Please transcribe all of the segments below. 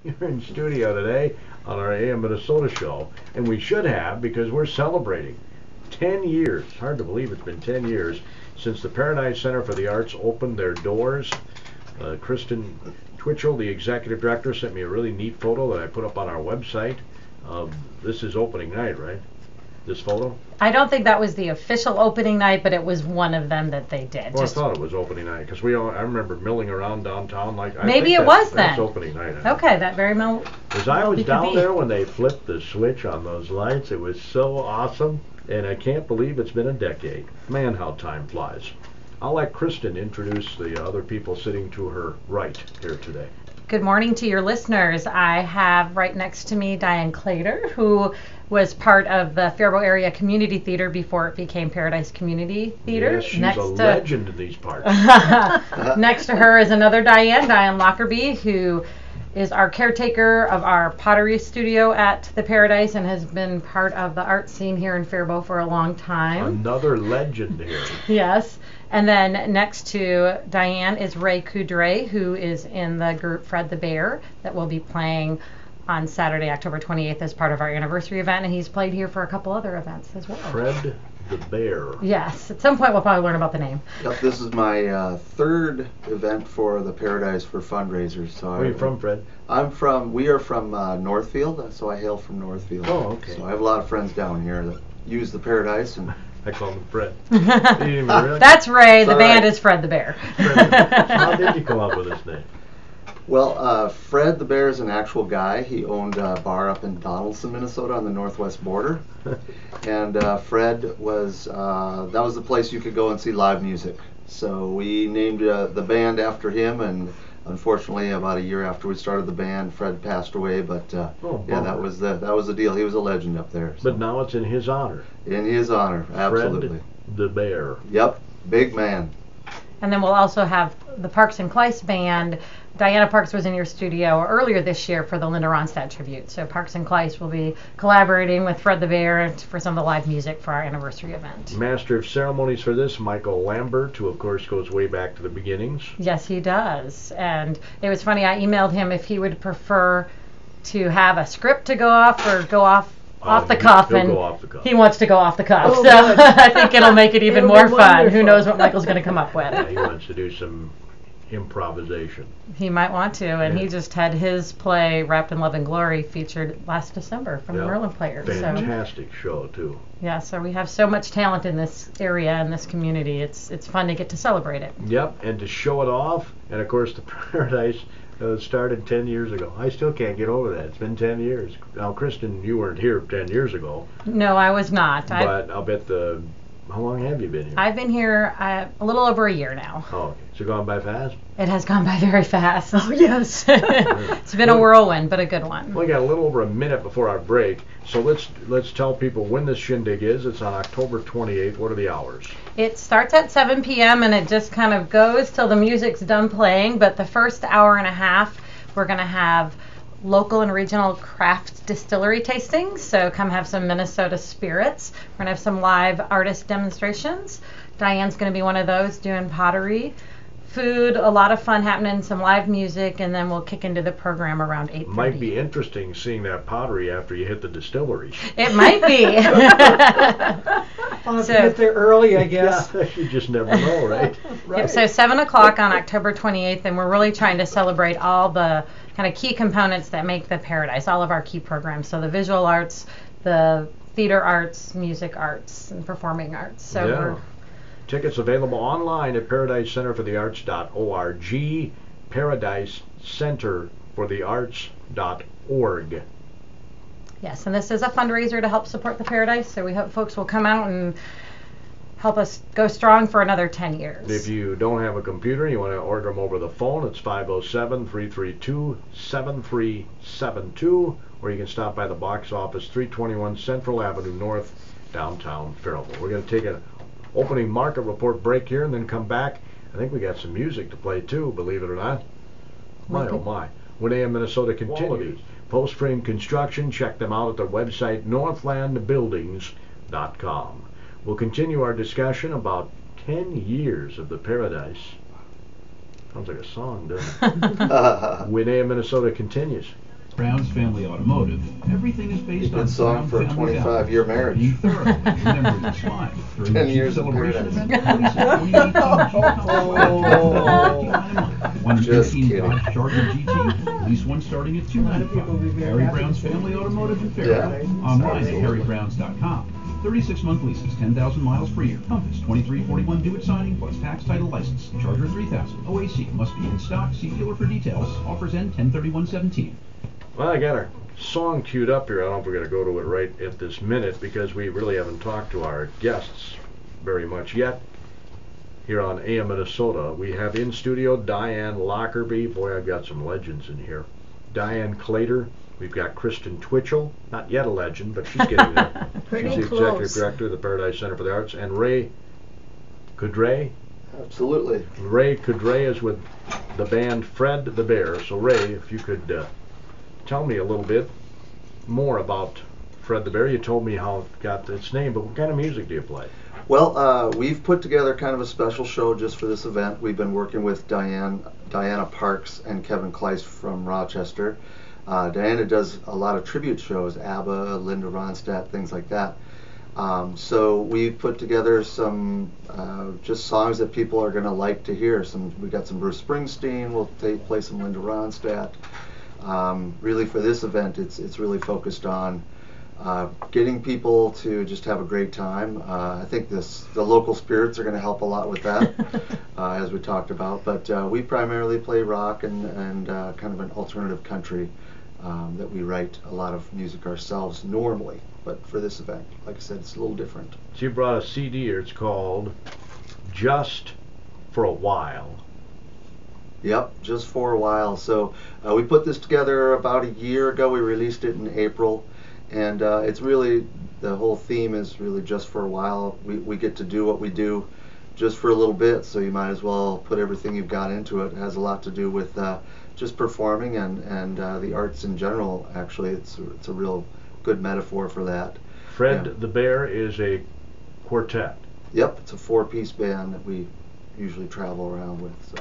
You're in studio today on our AM Minnesota show, and we should have because we're celebrating 10 years. Hard to believe it's been 10 years since the Paradise Center for the Arts opened their doors. Kristen Twitchell, the executive director, sent me a really neat photo that I put up on our website. This is opening night, right? This photo? I don't think that was the official opening night, but it was one of them that they did. Well, I thought it was opening night because I remember milling around downtown like. Maybe it was then. That's opening night. Okay, that very moment. Because I was down there when they flipped the switch on those lights. It was so awesome, and I can't believe it's been a decade. Man, how time flies. I'll let Kristen introduce the other people sitting to her right here today. Good morning to your listeners. I have right next to me Diane Clater, who was part of the Faribault Area Community Theater before it became Paradise Community Theater. Yes, she's a legend in these parts. Next to her is another Diane Lockerbie, who is our caretaker of our pottery studio at the Paradise and has been part of the art scene here in Faribault for a long time. Another legend here. Yes. And then next to Diane is Ray Coudray, who is in the group Fred the Bear that will be playing on Saturday, October 28th as part of our anniversary event, and he's played here for a couple other events as well. Fred the Bear. Yes, at some point we'll probably learn about the name. Yep, this is my third event for the Paradise for fundraisers. So Where are you from, Fred? We are from Northfield, so I hail from Northfield. Oh, okay. So I have a lot of friends down here that use the Paradise, and I call him Fred. You didn't even realize? That's Ray. The band right. is Fred the Bear. How did you come up with this name? Well, Fred the Bear is an actual guy. He owned a bar up in Donaldson, Minnesota on the northwest border. And Fred was, that was the place you could go and see live music. So we named the band after him, and unfortunately about a year after we started the band, Fred passed away, but yeah, that was the deal. He was a legend up there. So. But now it's in his honor. In his honor, absolutely. Fred the Bear. Yep, big man. And then we'll also have the Parks and Kleiss Band. Diana Parks was in your studio earlier this year for the Linda Ronstadt tribute. So Parks and Kleiss will be collaborating with Fred the Bear for some of the live music for our anniversary event. Master of ceremonies for this, Michael Lambert, who of course goes way back to the beginnings. Yes, he does. And it was funny, I emailed him if he would prefer to have a script to go off or go off the cuff, he'll and go off the cuff. he wants to go off the cuff. Oh, so I think it'll make it even It'll more be fun. wonderful. Who knows what Michael's going to come up with. Yeah, he wants to do some improvisation. He might want to, and Yeah. he just had his play Wrapped in Love and Glory featured last December from the Yeah. Merlin Players. So Fantastic show, too. yeah, so we have so much talent in this area and this community. It's fun to get to celebrate it. Yep, and to show it off, and of course the Paradise started 10 years ago. I still can't get over that. It's been 10 years. Now, Kristen, you weren't here 10 years ago, No, I was not. but I'll bet how long have you been here? I've been here a little over a year now. Oh, okay. So gone by fast? It has gone by very fast. Oh, yes. It's been a whirlwind, but a good one. We got a little over a minute before our break, so let's tell people when this shindig is. It's on October 28th. What are the hours? It starts at 7 p.m. and it just kind of goes till the music's done playing, but the first hour and a half we're going to have local and regional craft distillery tastings, so come have some Minnesota spirits. We're going to have some live artist demonstrations. Diane's going to be one of those doing pottery. Food, a lot of fun happening, some live music, and then we'll kick into the program around 8:30. Might be interesting seeing that pottery after you hit the distillery. It might be. I'll have to get there early, I guess. Yeah, you just never know, right? Yep, so 7 o'clock on October 28th, and we're really trying to celebrate all the kind of key components that make the Paradise, all of our key programs. So the visual arts, the theater arts, music arts, and performing arts. So Yeah. Tickets available online at paradisecenterforthearts.org, paradisecenterforthearts.org. yes, and this is a fundraiser to help support the Paradise, so we hope folks will come out and help us go strong for another 10 years. If you don't have a computer, you want to order them over the phone, it's 507-332-7372, or you can stop by the box office, 321 Central Avenue North, downtown Faribault. We're going to take an opening market report break here and then come back. I think we got some music to play too, believe it or not. My oh my. When AM Minnesota continues. Post Frame Construction, check them out at their website, northlandbuildings.com. We'll continue our discussion about 10 years of the Paradise. Sounds like a song, doesn't it? When AM Minnesota continues. Brown's Family Automotive. Everything is based Good on song Brown for a family 25-year values. marriage. Be thorough. Remember to smile. During 10 the years of celebration paradise. event, release a 2018 Jeep One Just 15 kidding. Dodge Charger GT. Lease one starting at $295. Harry Brown's Family Automotive in Fairfield. Yeah. Online at harrybrowns.com. 36-month leases, 10,000 miles per year. Compass, 2341 due at signing, plus tax title license. Charger 3000. OAC must be in stock. See dealer for details. Offers end 10/31/17. Well, I got our song queued up here. I don't know if we're going to go to it right at this minute because we really haven't talked to our guests very much yet. Here on AM Minnesota, we have in studio Diane Lockerbie. Boy, I've got some legends in here. Diane Clater. We've got Kristen Twitchell, not yet a legend, but she's getting there. Pretty She's the close. executive director of the Paradise Center for the Arts. And Ray Coudray. Absolutely. Ray Coudray is with the band Fred the Bear. So Ray, if you could tell me a little bit more about Fred the Bear. You told me how it got its name, but what kind of music do you play? Well, we've put together kind of a special show just for this event. We've been working with Diana Parks and Kevin Kleiss from Rochester. Diana does a lot of tribute shows, ABBA, Linda Ronstadt, things like that. So we've put together some just songs that people are going to like to hear. We got some Bruce Springsteen. We'll play some Linda Ronstadt. Really, for this event, it's really focused on getting people to just have a great time. I think the local spirits are going to help a lot with that, as we talked about. But we primarily play rock and kind of an alternative country that we write a lot of music ourselves normally. But for this event, like I said, it's a little different. So you brought a CD here. It's called Just for a While. Yep, just for a while. So we put this together about a year ago. We released it in April. And it's really, the whole theme is really just for a while. We get to do what we do just for a little bit, so you might as well put everything you've got into it. It has a lot to do with just performing and the arts in general. Actually, it's a real good metaphor for that. Fred Yeah. the Bear is a quartet. Yep, it's a 4-piece band that we usually travel around with. So.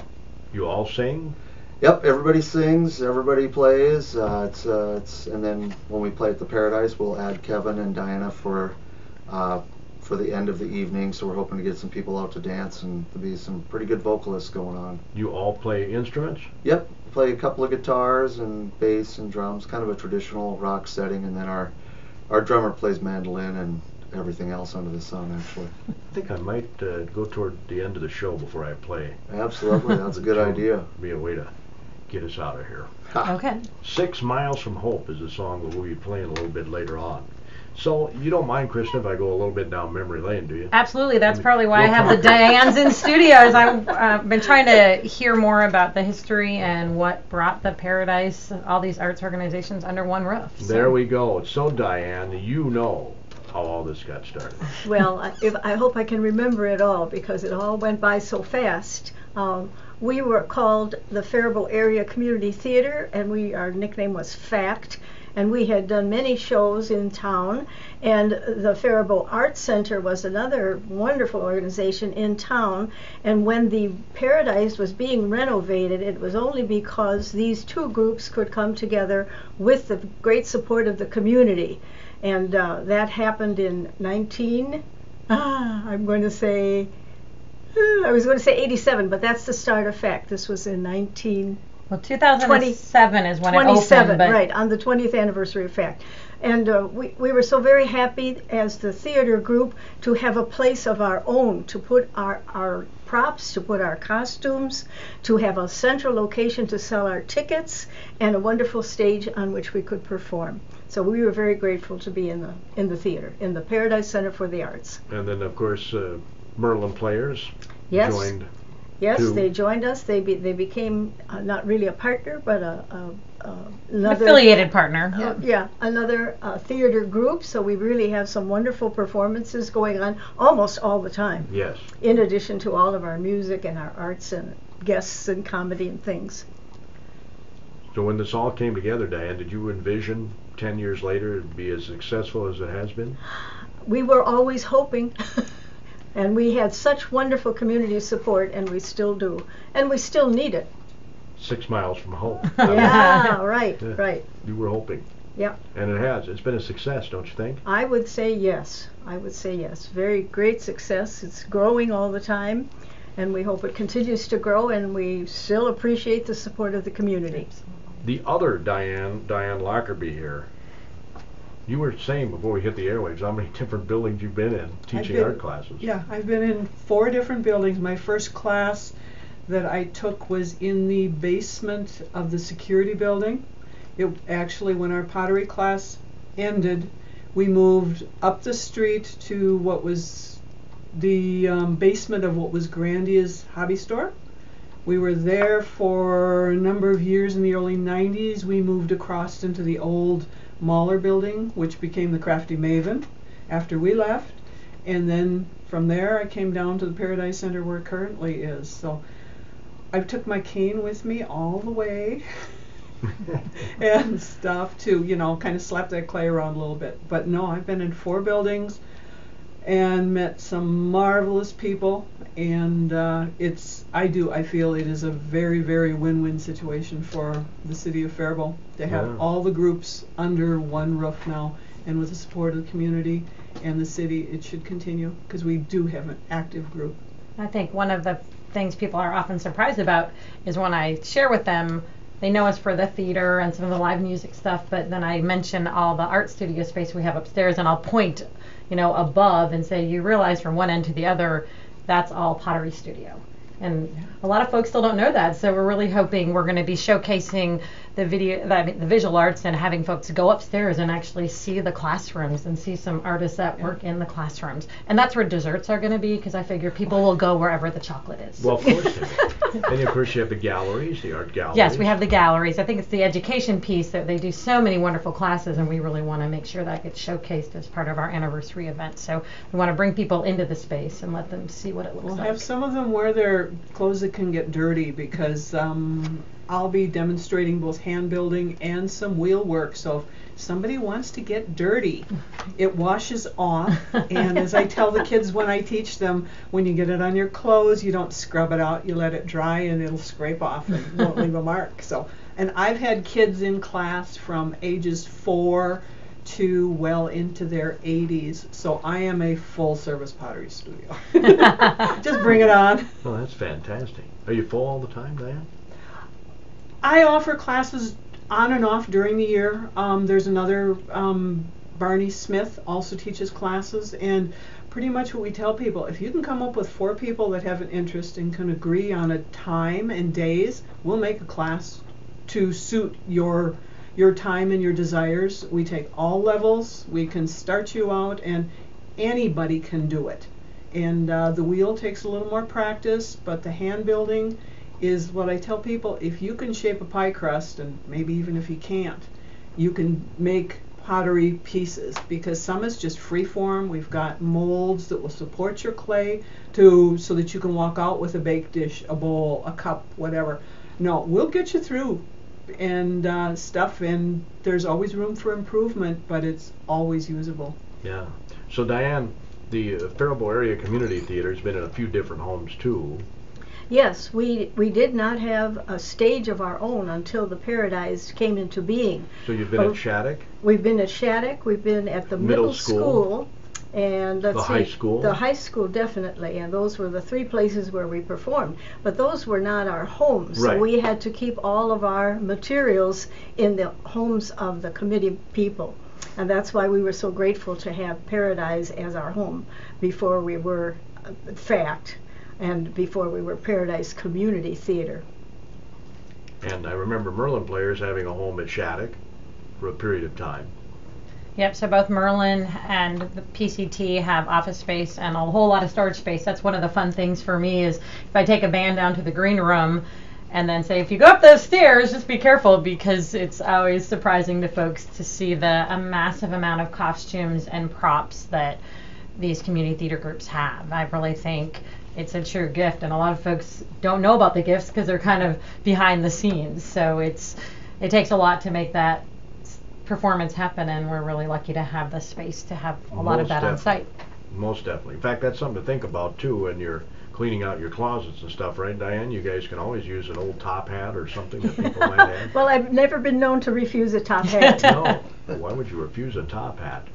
You all sing? Yep, everybody sings, everybody plays. And then when we play at the Paradise, we'll add Kevin and Diana for the end of the evening. So we're hoping to get some people out to dance, and there'll be some pretty good vocalists going on. You all play instruments? Yep, play a couple of guitars and bass and drums, kind of a traditional rock setting, and then our drummer plays mandolin and everything else under the sun, actually. I think I might go toward the end of the show before I play. Absolutely, that's a good idea. Be a way to get us out of here. Okay. 6 Miles from Hope is a song that we'll be playing a little bit later on. So you don't mind, Kristen, if I go a little bit down memory lane, do you? Absolutely. That's probably why I We'll have the talk. Dianes in studios. I've been trying to hear more about the history and what brought the Paradise, all these arts organizations under one roof. So. There we go. So Diane, you know how all this got started. Well, I hope I can remember it all because it all went by so fast. We were called the Faribault Area Community Theater, and our nickname was FACT. And we had done many shows in town, and the Faribault Arts Center was another wonderful organization in town. And when the Paradise was being renovated, it was only because these two groups could come together with the great support of the community. And that happened in I was going to say 87, but that's the start of FACT. This was in Well, 2007 is when it 27, opened. But right, on the 20th anniversary of FACT. And we were so very happy as the theater group to have a place of our own, to put our props, to put our costumes, to have a central location to sell our tickets, and a wonderful stage on which we could perform. So we were very grateful to be in the theater, in the Paradise Center for the Arts. And then, of course, Merlin Players Yes. joined. Yes, Two. they joined us. They became not really a partner, but another affiliated partner. another theater group. So we really have some wonderful performances going on almost all the time. Yes. In addition to all of our music and our arts and guests and comedy and things. So when this all came together, Diane, did you envision 10 years later it'd be as successful as it has been? We were always hoping. And we had such wonderful community support, and we still do. And we still need it. 6 miles from home. Yeah, right, Yeah. right. You were hoping. Yep. And it has. It's been a success, don't you think? I would say yes. I would say yes. Very great success. It's growing all the time, and we hope it continues to grow, and we still appreciate the support of the community. The other Diane Lockerbie here, you were saying before we hit the airwaves how many different buildings you've been in teaching art classes. Yeah, I've been in 4 different buildings. My first class that I took was in the basement of the security building. It actually, when our pottery class ended, we moved up the street to what was the basement of what was Grandia's hobby store. We were there for a number of years in the early 90s. We moved across into the old Mahler building, which became the Crafty Maven after we left. And then from there I came down to the Paradise Center where it currently is. So I took my cane with me all the way and stuff to, you know, kind of slap that clay around a little bit. But no, I've been in 4 buildings and met some marvelous people, and I feel it is a very, very win-win situation for the city of Faribault to have all the groups under one roof now, and with the support of the community and the city, it should continue because we do have an active group. I think one of the things people are often surprised about is when I share with them, they know us for the theater and some of the live music stuff, but then I mention all the art studio space we have upstairs, and I'll point, you know, above and say, you realize from one end to the other, that's all pottery studio. And a lot of folks still don't know that, so we're really hoping we're going to be showcasing the visual arts and having folks go upstairs and actually see the classrooms and see some artists at work in the classrooms. And that's where desserts are going to be, because I figure people will go wherever the chocolate is. Well, of course. And of course you have the galleries, the art galleries. Yes, we have the galleries. I think it's the education piece that they do so many wonderful classes, and we really want to make sure that gets showcased as part of our anniversary event. So we want to bring people into the space and let them see what it looks like. We'll have some of them wear their clothes that can get dirty, because I'll be demonstrating both hand building and some wheel work. So if somebody wants to get dirty, it washes off. And as I tell the kids when I teach them, when you get it on your clothes, you don't scrub it out, you let it dry, and it'll scrape off and won't leave a mark. So, and I've had kids in class from ages 4 to well into their 80s. So I am a full service pottery studio. Just bring it on. Well, that's fantastic. Are you full all the time, Diane? I offer classes on and off during the year. There's another, Barney Smith also teaches classes, and pretty much what we tell people, if you can come up with 4 people that have an interest and can agree on a time and days, we'll make a class to suit your time and your desires. We take all levels, we can start you out, and anybody can do it. And the wheel takes a little more practice, but the hand building is what I tell people. If you can shape a pie crust, and maybe even if you can't, you can make pottery pieces, because some is just free form. We've got molds that will support your clay so that you can walk out with a baked dish, a bowl, a cup, whatever. No, we'll get you through and stuff, and there's always room for improvement, but it's always usable. Yeah. So Diane, the Faribault Area Community Theater has been in a few different homes too. Yes, we did not have a stage of our own until the Paradise came into being. So you've been at Shattuck? We've been at Shattuck, we've been at the middle school, and the high school? The high school, definitely, and those were the 3 places where we performed. But those were not our homes, Right. So we had to keep all of our materials in the homes of the committee people. And that's why we were so grateful to have Paradise as our home before we were FACT. And before we were Paradise Community Theater. And I remember Merlin Players having a home at Shattuck for a period of time. Yep, so both Merlin and the PCT have office space and a whole lot of storage space. That's one of the fun things for me is if I take a band down to the green room and then say, if you go up those stairs, just be careful, because it's always surprising to folks to see a massive amount of costumes and props that these community theater groups have. I really think it's a true gift, and a lot of folks don't know about the gifts because they're kind of behind the scenes. So it takes a lot to make that performance happen, and we're really lucky to have the space to have a lot of that on site. Most definitely. In fact, that's something to think about too when you're cleaning out your closets and stuff, right, Diane? You guys can always use an old top hat or something that people might have. Well, I've never been known to refuse a top hat. No, well, why would you refuse a top hat?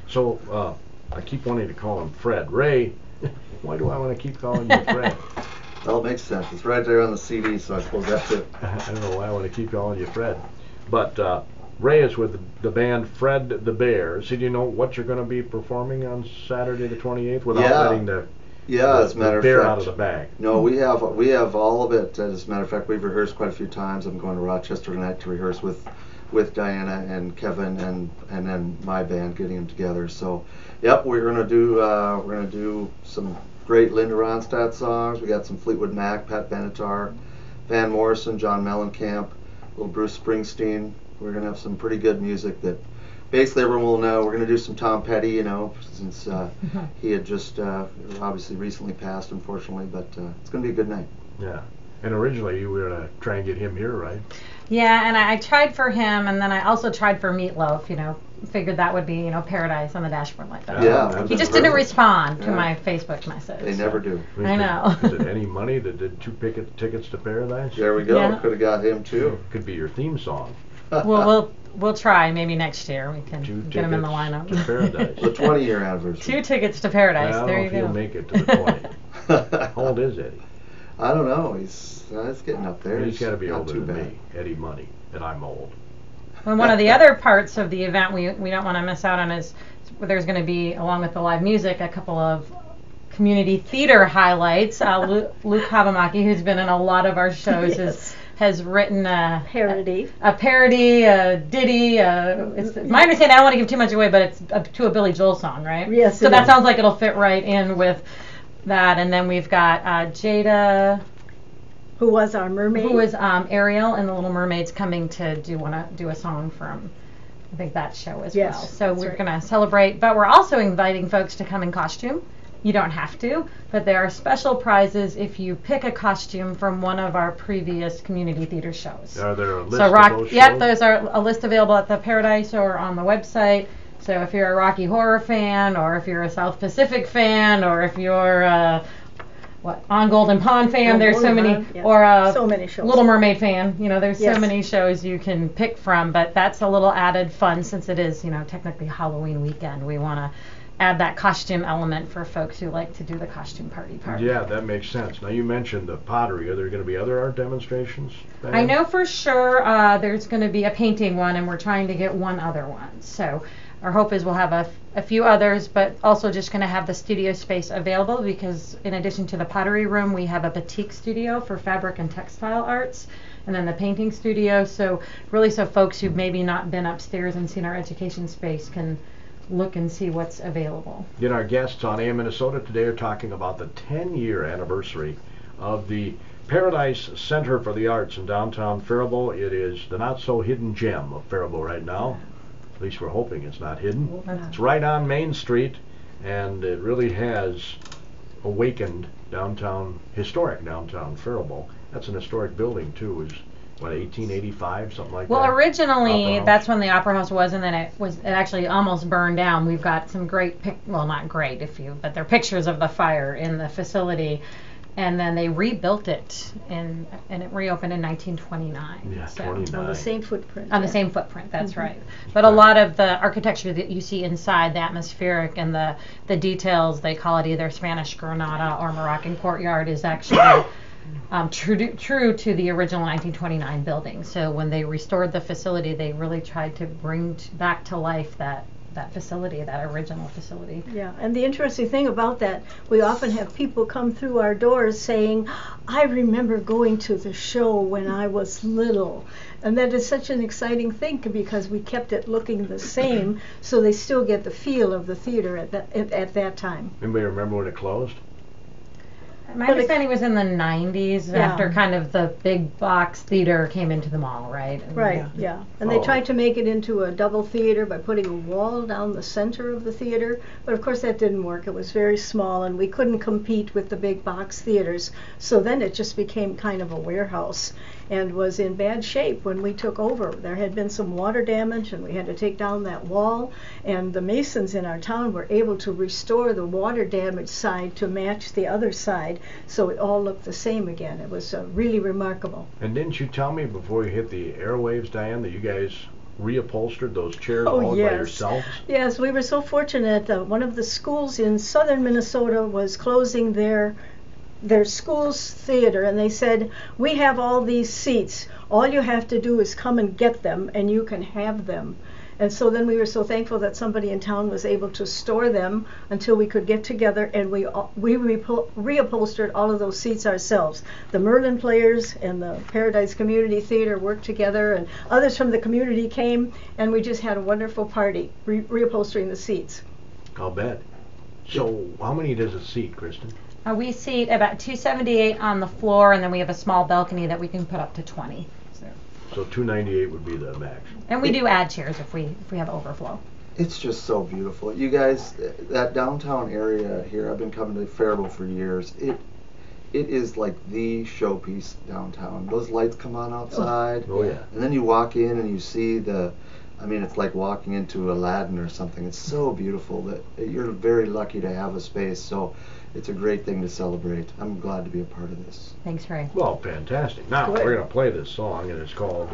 So I keep wanting to call him Fred. Ray, why do I want to keep calling you Fred? Well, it makes sense. It's right there on the CD, so I suppose that's it. I don't know why I want to keep calling you Fred. But Ray is with the band Fred the Bear. So do you know what you're going to be performing on Saturday the 28th without Yeah. letting the As a matter of bear fact. out of the bag? No, we have all of it. As a matter of fact, we've rehearsed quite a few times. I'm going to Rochester tonight to rehearse with Diana and Kevin and then my band, getting them together. So, yep, we're gonna do some great Linda Ronstadt songs. We got some Fleetwood Mac, Pat Benatar, Van Morrison, John Mellencamp, little Bruce Springsteen. We're gonna have some pretty good music that basically everyone will know. We're gonna do some Tom Petty, since he had just obviously recently passed, unfortunately. But it's gonna be a good night. Yeah. And originally you were going to try and get him here, right? Yeah, and I tried for him, and then I also tried for Meatloaf. Figured that would be Paradise on the Dashboard like that. Yeah. He just didn't respond to Yeah. my Facebook message. They so. never do. I know. Is it any money that did 2 tickets to Paradise? There we go. Yeah. Could have got him too. Could be your theme song. We'll try maybe next year. We can 2 get him in the tickets to lineup. Paradise. The 20-year anniversary. 2 tickets to Paradise. I don't There know you if go. he'll make it to the 20. How old is Eddie? I don't know. He's getting up there. He's got to be not older too than bad. me, Eddie Money, and I'm old. And one of the other parts of the event we don't want to miss out on is there's going to be, along with the live music, a couple of community theater highlights. Luke Habamaki, who's been in a lot of our shows, Yes. has written a Parody. parody, a ditty. It's my understanding. I don't want to give too much away, but it's to a Billy Joel song, right? Yes, So it that is. sounds like it'll fit right in with that. And then we've got Jada, Who was our mermaid? who was Ariel in The Little Mermaids, coming to do a song from, I think, that show as Yes, well. So that's we're right. going to celebrate, but we're also inviting folks to come in costume. You don't have to, but there are special prizes if you pick a costume from one of our previous community theater shows. Are there a list So of those yep, shows? there's a list available at the Paradise or on the website. So if you're a Rocky Horror fan, or if you're a South Pacific fan, or if you're on Golden Pond fan, On there's so Golden many, Pond, yes. or a So many shows. Little Mermaid fan. There's Yes. so many shows you can pick from, but that's a little added fun since it is, technically Halloween weekend. We want to add that costume element for folks who like to do the costume party part. Yeah, that makes sense. Now you mentioned the pottery. Are there going to be other art demonstrations? Diane? I know for sure there's going to be a painting one, and we're trying to get one other one. So our hope is we'll have a few others, but also just going to have the studio space available because in addition to the pottery room, we have a batik studio for fabric and textile arts, and then the painting studio. So really, so folks who've maybe not been upstairs and seen our education space can look and see what's available. Our guests on AM Minnesota today are talking about the 10-year anniversary of the Paradise Center for the Arts in downtown Faribault. It is the not-so-hidden gem of Faribault right now. At least we're hoping it's not hidden. It's right on Main Street, and it really has awakened historic downtown Faribault. That's an historic building, too. It was, 1885, something like Well, that? originally Opera House. that's when the Opera House was, and then it actually almost burned down. We've got some great well, not great but they're pictures of the fire in the facility, and then they rebuilt it and it reopened in 1929. Yeah, So, 29. On the same footprint. on the same footprint, that's right. But a lot of the architecture that you see inside, the atmospheric and the details, they call it either Spanish Granada or Moroccan courtyard, is actually true to the original 1929 building. So when they restored the facility, they really tried to bring back to life that facility, that original facility. Yeah, and the interesting thing about that, we often have people come through our doors saying, I remember going to the show when I was little. And that is such an exciting thing because we kept it looking the same, so they still get the feel of the theater at that time. Anybody remember when it closed? My But it- understanding was in the 90s, Yeah. after kind of the big box theater came into the mall, right? Right, yeah. And Oh. they tried to make it into a double theater by putting a wall down the center of the theater, but of course that didn't work. It was very small and we couldn't compete with the big box theaters. So then it just became kind of a warehouse. and was in bad shape when we took over. There had been some water damage, and we had to take down that wall, and the masons in our town were able to restore the water damaged side to match the other side, so it all looked the same again. It was really remarkable. And didn't you tell me before you hit the airwaves, Diane, that you guys reupholstered those chairs Oh, all by yes. yourselves? Yes, we were so fortunate. One of the schools in southern Minnesota was closing their school's theater, and they said, we have all these seats. All you have to do is come and get them, and you can have them. And so then we were so thankful that somebody in town was able to store them until we could get together, and we reupholstered all of those seats ourselves. The Merlin Players and the Paradise Community Theater worked together, and others from the community came, and we just had a wonderful party reupholstering the seats. I'll bet. So how many does it seat, Kristen? We seat about 278 on the floor, and then we have a small balcony that we can put up to 20. So 298 would be the max. And we do add chairs if we have overflow. It's just so beautiful. You guys, that downtown area here, I've been coming to Faribault for years. It is like the showpiece downtown. Those lights come on outside. Oh, yeah. And then you walk in and you see it's like walking into Aladdin or something. It's so beautiful that you're very lucky to have a space. So it's a great thing to celebrate. I'm glad to be a part of this. Thanks, Ray. Well, fantastic. Now, Good. we're going to play this song, and it's called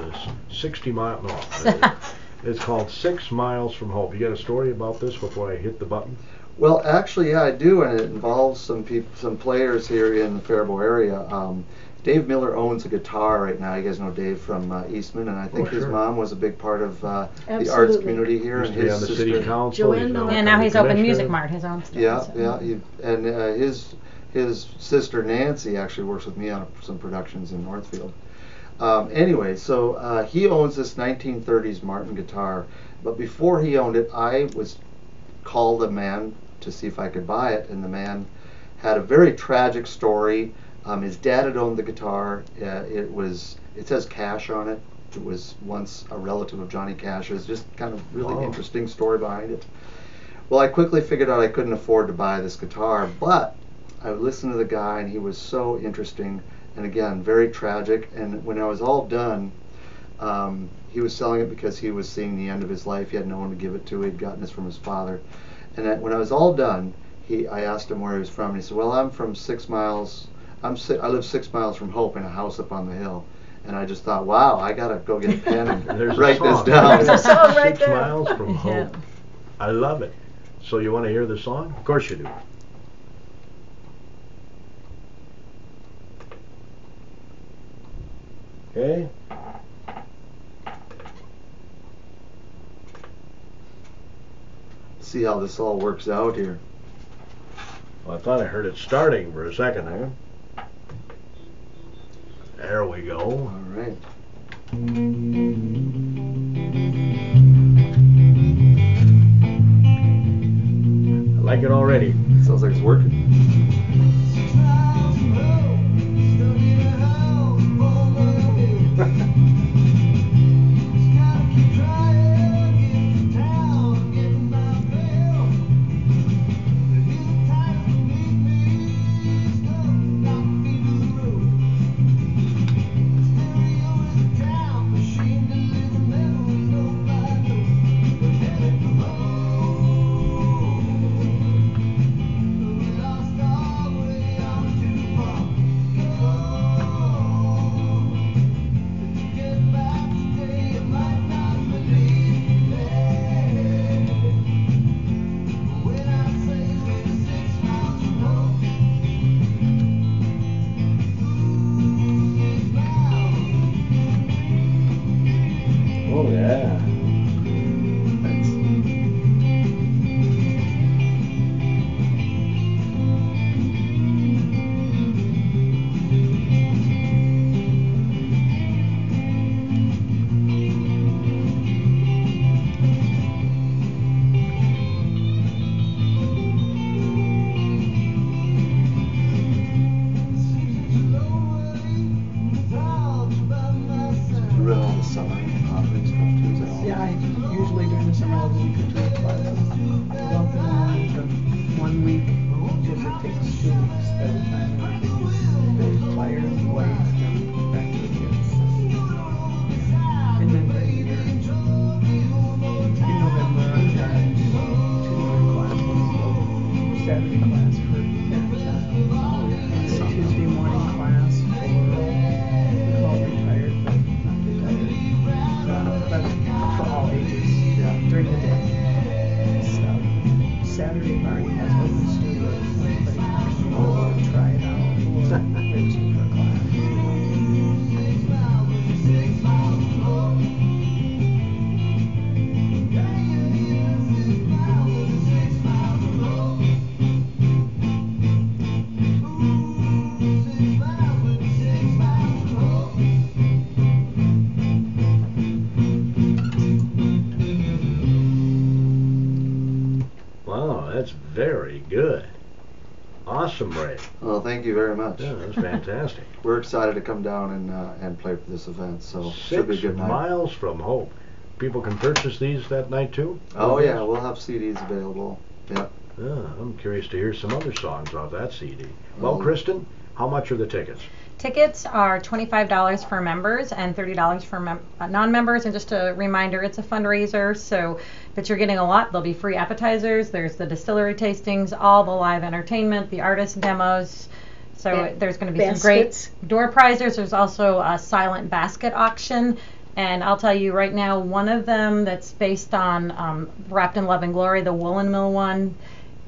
it's called 6 Miles from Hope. You got a story about this before I hit the button? Well, actually, yeah, I do, and it involves some players here in the Faribault area. Dave Miller owns a guitar right now. You guys know Dave from Eastman, and I think his sure. mom was a big part of the arts Absolutely. community here. Used And to be his on the sister, city council. Joanne He's Miller. And now he's opened commissioner. Music Mart, his own stuff. Yeah, so. yeah. His sister Nancy actually works with me on some productions in Northfield. Anyway, so he owns this 1930s Martin guitar, but before he owned it, I was called a man to see if I could buy it, and the man had a very tragic story. His dad had owned the guitar. It says Cash on it. It was once a relative of Johnny Cash's. Just kind of really interesting story behind it. Well, I quickly figured out I couldn't afford to buy this guitar, but I listened to the guy, and he was so interesting, and again, very tragic. And when I was all done, he was selling it because he was seeing the end of his life. He had no one to give it to. He'd gotten this from his father. And when I was all done, I asked him where he was from, and he said, well, I'm from 6 miles. I live 6 miles from Hope in a house up on the hill. And I just thought, wow, I gotta go get a pen and write this down. There's a song right 6 there. Miles from Hope. Yeah. I love it. So you want to hear the song? Of course you do. Okay. See how this all works out here. Well, I thought I heard it starting for a second there. There we go. All right. I like it already. Sounds like it's working. Oh, yeah. You run all the summer operating stuff too, is that all? Yeah, I usually during the summer I'll do guitar classes. I don't put them on for 1 week because it takes 2 weeks by the time everything is very tired and white and back to the kids. Saturday party has open studios. Anybody want to try it out or register for a class. Wow, that's very good. Awesome, Ray. Well, thank you very much. Yeah, that's fantastic. We're excited to come down and play for this event, so should be a 6 good night. miles from Hope. People can purchase these that night too? Oh yeah, we'll have CDs available. Yep. Yeah, I'm curious to hear some other songs off that CD. Well, Well- Kristen, how much are the tickets? Tickets are $25 for members and $30 for non-members. And just a reminder, it's a fundraiser, so but you're getting a lot. There'll be free appetizers. There's the distillery tastings, all the live entertainment, the artist demos. So And there's going to be some great baskets. door prizes. There's also a silent basket auction. And I'll tell you right now, one of them that's based on Wrapped in Love and Glory, the Woolen Mill one,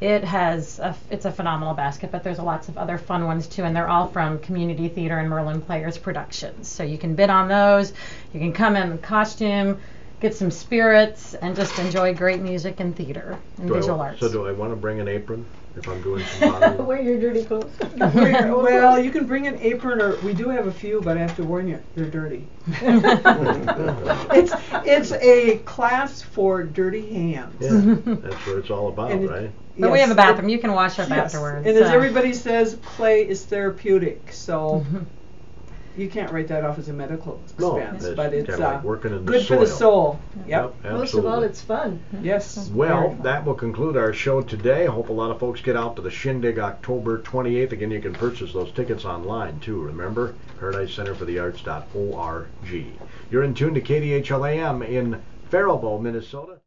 it's a phenomenal basket, but there's lots of other fun ones too, and they're all from Community Theater and Merlin Players Productions. So you can bid on those. You can come in costume, get some spirits, and just enjoy great music and theater and visual arts. So do I want to bring an apron if I'm doing some pottery? Wear your dirty clothes. Well, you can bring an apron, or we do have a few, but I have to warn you, they're dirty. It's a class for dirty hands. Yeah, that's what it's all about, And it- right? But we Yes, have a bathroom. You can wash up yes. afterwards. And as so. everybody says, play is therapeutic, so you can't write that off as a medical No, expense, it's but it's kinda like working in the good for the soil. soul. Yep. Most of all, absolutely. it's fun. Yes. Well, Very fun. that will conclude our show today. Hope a lot of folks get out to the Shindig October 28th. Again, you can purchase those tickets online too. Remember, ParadiseCenterForTheArts.org. You're in tune to KDHLAM in Faribault, Minnesota.